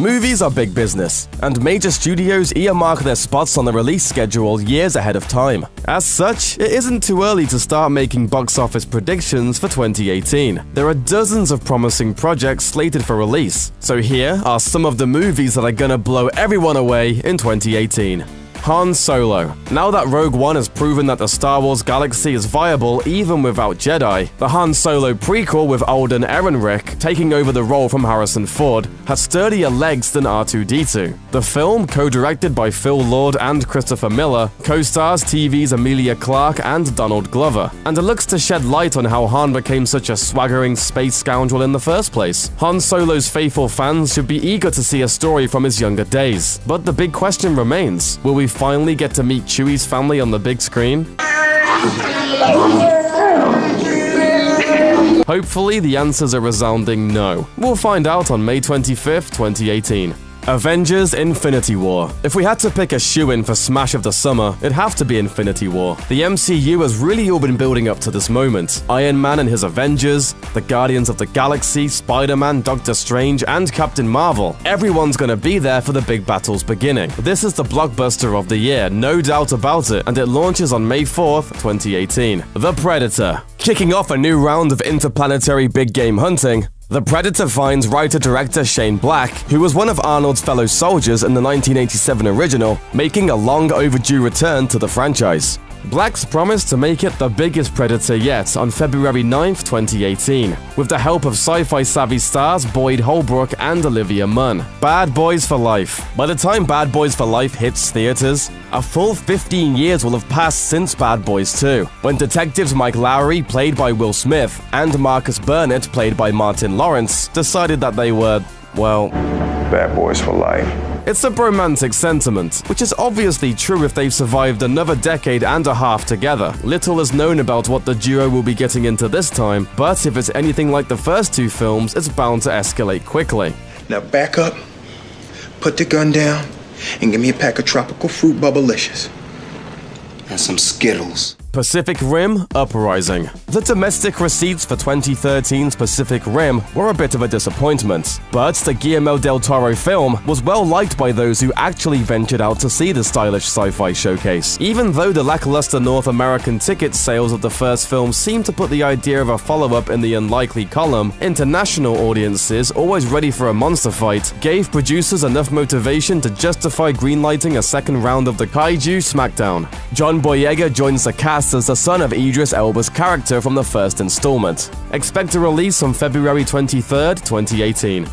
Movies are big business, and major studios earmark their spots on the release schedule years ahead of time. As such, it isn't too early to start making box office predictions for 2018. There are dozens of promising projects slated for release, so here are some of the movies that are gonna blow everyone away in 2018. Han Solo. Now that Rogue One has proven that the Star Wars galaxy is viable even without Jedi, the Han Solo prequel with Alden Ehrenreich taking over the role from Harrison Ford has sturdier legs than R2-D2. The film, co-directed by Phil Lord and Christopher Miller, co-stars TV's Emilia Clarke and Donald Glover, and it looks to shed light on how Han became such a swaggering space scoundrel in the first place. Han Solo's faithful fans should be eager to see a story from his younger days, but the big question remains, will we finally get to meet Chewie's family on the big screen? Hopefully, the answer's a resounding no. We'll find out on May 25th, 2018. Avengers: Infinity War. If we had to pick a shoo-in for smash of the summer, it'd have to be Infinity War. The MCU has really all been building up to this moment. Iron Man and his Avengers, the Guardians of the Galaxy, Spider-Man, Doctor Strange, and Captain Marvel. Everyone's gonna be there for the big battles beginning. This is the blockbuster of the year, no doubt about it, and it launches on May 4th, 2018. The Predator. Kicking off a new round of interplanetary big game hunting, The Predator finds writer-director Shane Black, who was one of Arnold's fellow soldiers in the 1987 original, making a long-overdue return to the franchise. Black's promised to make it the biggest Predator yet on February 9th, 2018, with the help of sci-fi savvy stars Boyd Holbrook and Olivia Munn. Bad Boys for Life. By the time Bad Boys for Life hits theaters, a full 15 years will have passed since Bad Boys 2, when detectives Mike Lowry, played by Will Smith, and Marcus Burnett, played by Martin Lawrence, decided that they were, well, Bad Boys for Life. It's a romantic sentiment, which is obviously true if they've survived another decade and a half together. Little is known about what the duo will be getting into this time, but if it's anything like the first two films, it's bound to escalate quickly. Now back up, put the gun down, and give me a pack of tropical fruit Bubblicious. And some Skittles. Pacific Rim Uprising. The domestic receipts for 2013's Pacific Rim were a bit of a disappointment, but the Guillermo del Toro film was well liked by those who actually ventured out to see the stylish sci-fi showcase. Even though the lackluster North American ticket sales of the first film seemed to put the idea of a follow-up in the unlikely column, international audiences, always ready for a monster fight, gave producers enough motivation to justify greenlighting a second round of the Kaiju Smackdown. John Boyega joins the cast as the son of Idris Elba's character from the first installment. Expect a release on February 23rd, 2018.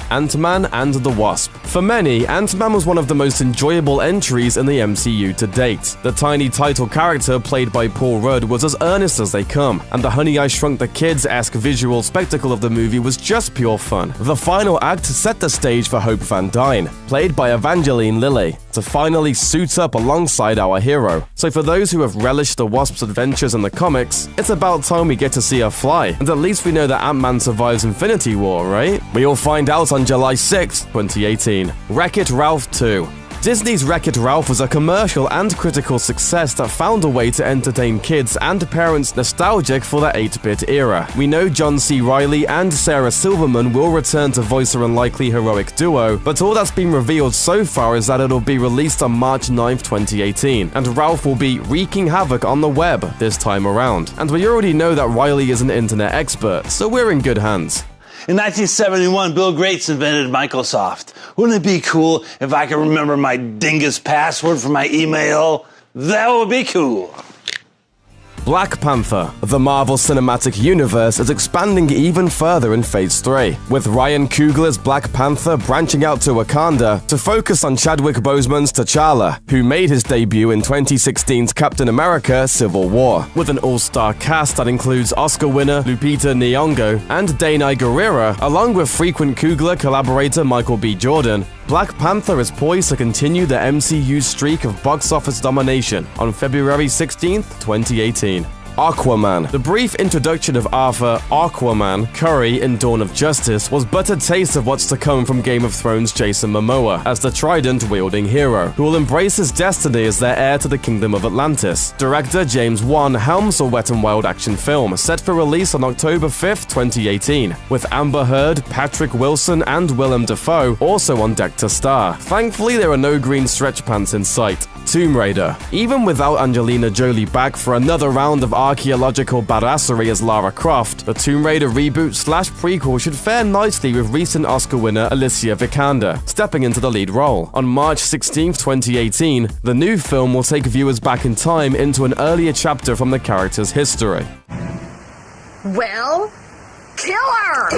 Ant-Man and the Wasp. For many, Ant-Man was one of the most enjoyable entries in the MCU to date. The tiny title character, played by Paul Rudd, was as earnest as they come, and the Honey I Shrunk the Kids-esque visual spectacle of the movie was just pure fun. The final act set the stage for Hope Van Dyne, played by Evangeline Lilly, to finally suit up alongside our hero. So for those who have relished the Wasp's adventures in the comics, it's about time we get to see her fly, and at least we know that Ant-Man survives Infinity War, right? We'll find out on July 6th, 2018. Wreck-It Ralph 2. Disney's Wreck-It Ralph was a commercial and critical success that found a way to entertain kids and parents nostalgic for the 8-bit era. We know John C. Reilly and Sarah Silverman will return to voice their unlikely heroic duo, but all that's been revealed so far is that it'll be released on March 9th, 2018, and Ralph will be wreaking havoc on the web this time around. And we already know that Reilly is an internet expert, so we're in good hands. In 1971, Bill Gates invented Microsoft. Wouldn't it be cool if I could remember my dingus password for my email? That would be cool. Black Panther. The Marvel Cinematic Universe is expanding even further in Phase 3, with Ryan Coogler's Black Panther branching out to Wakanda to focus on Chadwick Boseman's T'Challa, who made his debut in 2016's Captain America: Civil War, with an all-star cast that includes Oscar winner Lupita Nyong'o and Danai Gurira, along with frequent Coogler collaborator Michael B. Jordan. Black Panther is poised to continue the MCU's streak of box office domination on February 16th, 2018. Aquaman. The brief introduction of Arthur Aquaman Curry in Dawn of Justice was but a taste of what's to come from Game of Thrones' Jason Momoa as the trident-wielding hero, who will embrace his destiny as their heir to the Kingdom of Atlantis. Director James Wan helms a Wet n Wild action film set for release on October 5th, 2018, with Amber Heard, Patrick Wilson, and Willem Dafoe also on deck to star. Thankfully, there are no green stretch pants in sight. Tomb Raider. Even without Angelina Jolie back for another round of archaeological badassery as Lara Croft, the Tomb Raider reboot/prequel should fare nicely with recent Oscar winner Alicia Vikander stepping into the lead role. On March 16, 2018, the new film will take viewers back in time into an earlier chapter from the character's history. Well, kill her!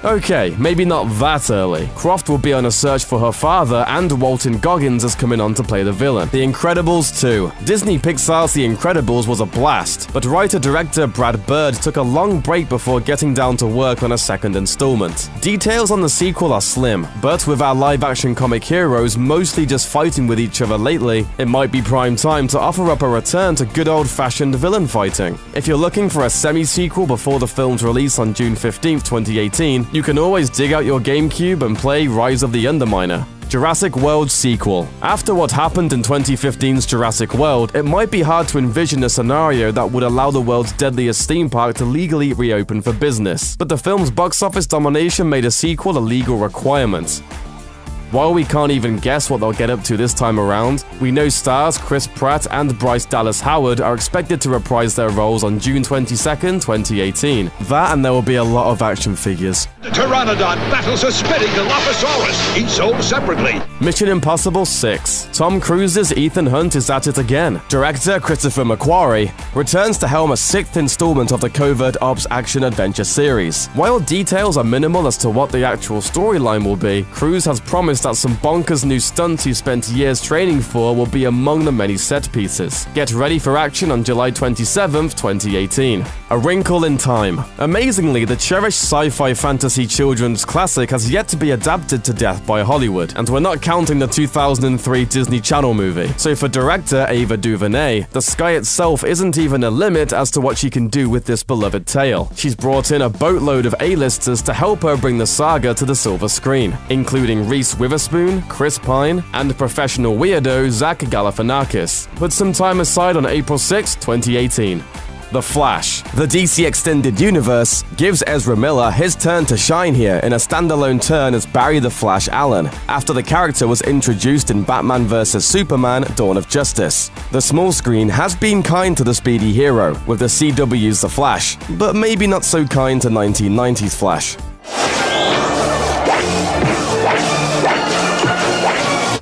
Okay, maybe not that early. Croft will be on a search for her father, and Walton Goggins is coming on to play the villain. The Incredibles 2. Disney Pixar's The Incredibles was a blast, but writer-director Brad Bird took a long break before getting down to work on a second installment. Details on the sequel are slim, but with our live-action comic heroes mostly just fighting with each other lately, it might be prime time to offer up a return to good old-fashioned villain fighting. If you're looking for a semi-sequel before the film's release on June 15, 2018, you can always dig out your GameCube and play Rise of the Underminer. Jurassic World sequel. After what happened in 2015's Jurassic World, it might be hard to envision a scenario that would allow the world's deadliest theme park to legally reopen for business. But the film's box office domination made a sequel a legal requirement. While we can't even guess what they'll get up to this time around, we know stars Chris Pratt and Bryce Dallas Howard are expected to reprise their roles on June 22nd, 2018. That and there will be a lot of action figures. The Pteranodon battles a spitting Dilophosaurus, each sold separately. Mission Impossible 6. Tom Cruise's Ethan Hunt is at it again. Director Christopher McQuarrie returns to helm a 6th installment of the Covert Ops action-adventure series. While details are minimal as to what the actual storyline will be, Cruise has promised that some bonkers new stunts he spent years training for will be among the many set pieces. Get ready for action on July 27th, 2018. A Wrinkle in Time. Amazingly, the cherished sci-fi fantasy children's classic has yet to be adapted to death by Hollywood, and we're not counting the 2003 Disney Channel movie. So for director Ava DuVernay, the sky itself isn't even a limit as to what she can do with this beloved tale. She's brought in a boatload of A-listers to help her bring the saga to the silver screen, including Reese Witherspoon, Chris Pine, and professional weirdo Zach Galifianakis. Put some time aside on April 6, 2018. The Flash. The DC Extended Universe gives Ezra Miller his turn to shine here in a standalone turn as Barry the Flash Allen, after the character was introduced in Batman vs. Superman: Dawn of Justice. The small screen has been kind to the speedy hero, with the CW's The Flash, but maybe not so kind to 1990s Flash.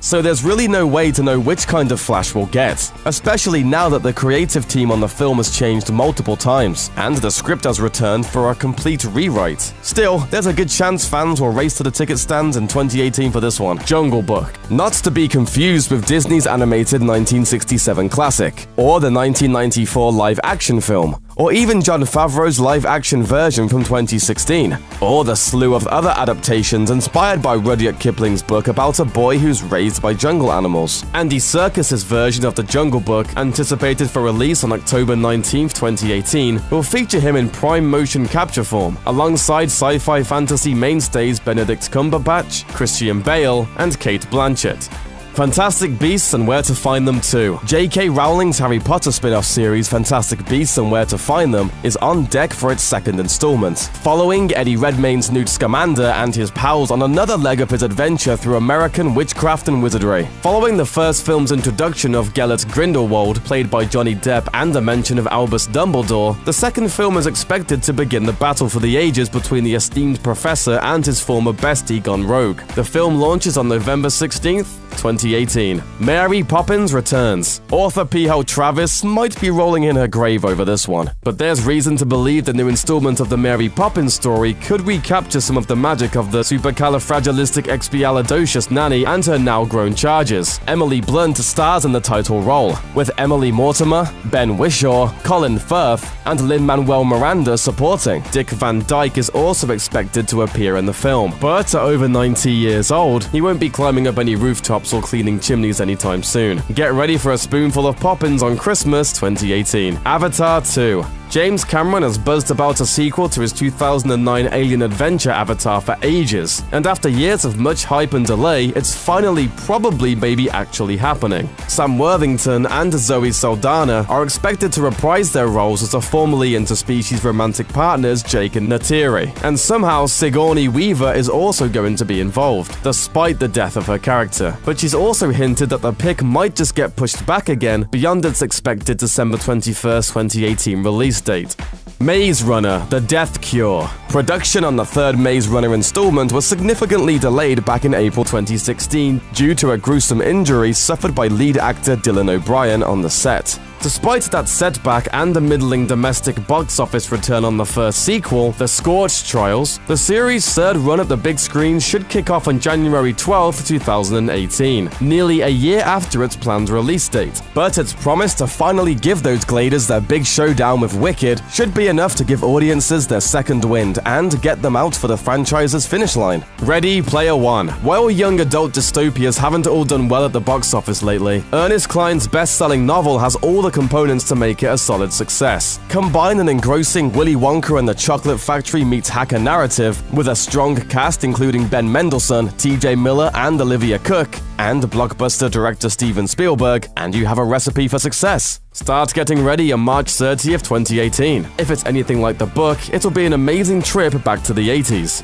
So there's really no way to know which kind of Flash we'll get, especially now that the creative team on the film has changed multiple times, and the script has returned for a complete rewrite. Still, there's a good chance fans will race to the ticket stands in 2018 for this one. Jungle Book. Not to be confused with Disney's animated 1967 classic, or the 1994 live-action film, or even Jon Favreau's live-action version from 2016, or the slew of other adaptations inspired by Rudyard Kipling's book about a boy who's raised by jungle animals. Andy Serkis's version of The Jungle Book, anticipated for release on October 19, 2018, will feature him in prime motion capture form, alongside sci-fi fantasy mainstays Benedict Cumberbatch, Christian Bale, and Cate Blanchett. Fantastic Beasts and Where to Find Them too. J.K. Rowling's Harry Potter spin-off series Fantastic Beasts and Where to Find Them is on deck for its second installment, following Eddie Redmayne's Newt Scamander and his pals on another leg of his adventure through American witchcraft and wizardry. Following the first film's introduction of Gellert Grindelwald, played by Johnny Depp, and a mention of Albus Dumbledore, the second film is expected to begin the battle for the ages between the esteemed professor and his former bestie gone rogue. The film launches on November 16th, 2018. Mary Poppins returns. Author P. Hal Travis might be rolling in her grave over this one, but there's reason to believe the new installment of the Mary Poppins story could recapture some of the magic of the supercalifragilisticexpialidocious nanny and her now-grown charges. Emily Blunt stars in the title role, with Emily Mortimer, Ben Whishaw, Colin Firth, and Lin-Manuel Miranda supporting. Dick Van Dyke is also expected to appear in the film, but at over 90 years old, he won't be climbing up any rooftops or cleaning chimneys anytime soon. Get ready for a spoonful of poppins on Christmas 2018. Avatar 2. James Cameron has buzzed about a sequel to his 2009 alien adventure Avatar for ages, and after years of much hype and delay, it's finally probably maybe actually happening. Sam Worthington and Zoe Saldana are expected to reprise their roles as the formerly interspecies romantic partners Jake and Neytiri, and somehow Sigourney Weaver is also going to be involved, despite the death of her character. But she's also hinted that the pick might just get pushed back again beyond its expected December 21st, 2018 release date. Maze Runner: The Death Cure. Production on the third Maze Runner installment was significantly delayed back in April 2016 due to a gruesome injury suffered by lead actor Dylan O'Brien on the set. Despite that setback and the middling domestic box office return on the first sequel, The Scorched Trials, the series' third run at the big screen should kick off on January 12, 2018, nearly a year after its planned release date. But its promise to finally give those Gladers their big showdown with Wicked should be enough to give audiences their second wind and get them out for the franchise's finish line. Ready Player One. While young adult dystopias haven't all done well at the box office lately, Ernest Cline's best-selling novel has all the components to make it a solid success. Combine an engrossing Willy Wonka and the Chocolate Factory meets hacker narrative with a strong cast including Ben Mendelsohn, TJ Miller, and Olivia Cook, and blockbuster director Steven Spielberg, and you have a recipe for success. Start getting ready on March 30th, 2018. If it's anything like the book, it'll be an amazing trip back to the 80s.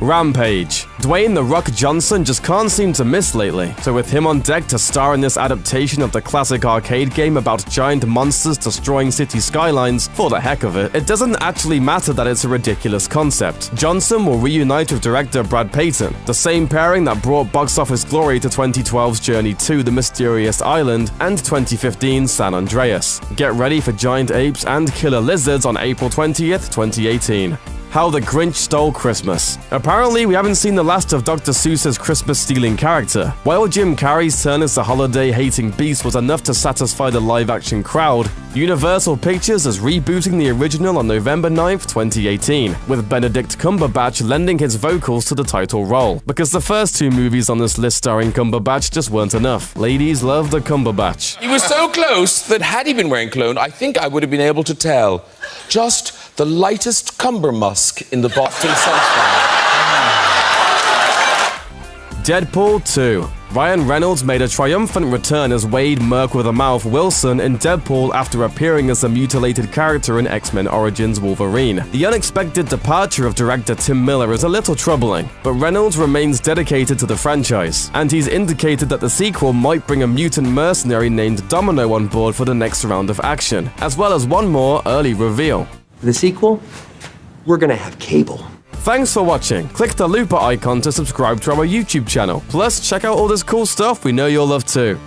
Rampage. Dwayne "The Rock" Johnson just can't seem to miss lately, so with him on deck to star in this adaptation of the classic arcade game about giant monsters destroying city skylines for the heck of it, it doesn't actually matter that it's a ridiculous concept. Johnson will reunite with director Brad Peyton, the same pairing that brought box office glory to 2012's Journey to the Mysterious Island and 2015's San Andreas. Get ready for giant apes and killer lizards on April 20th, 2018. How the Grinch Stole Christmas. Apparently, we haven't seen the last of Dr. Seuss's Christmas-stealing character. While Jim Carrey's turn as the holiday-hating beast was enough to satisfy the live-action crowd, Universal Pictures is rebooting the original on November 9th, 2018, with Benedict Cumberbatch lending his vocals to the title role, because the first two movies on this list starring Cumberbatch just weren't enough. Ladies love the Cumberbatch. He was so close that had he been wearing cologne, I think I would have been able to tell. Just the lightest cumber musk in the Boston sunshine. Deadpool 2. Ryan Reynolds made a triumphant return as Wade Merc-with-a-Mouth Wilson in Deadpool after appearing as a mutilated character in X-Men Origins Wolverine. The unexpected departure of director Tim Miller is a little troubling, but Reynolds remains dedicated to the franchise, and he's indicated that the sequel might bring a mutant mercenary named Domino on board for the next round of action, as well as one more early reveal. The sequel? We're gonna have cable. Thanks for watching. Click the looper icon to subscribe to our YouTube channel. Plus, check out all this cool stuff we know you'll love too.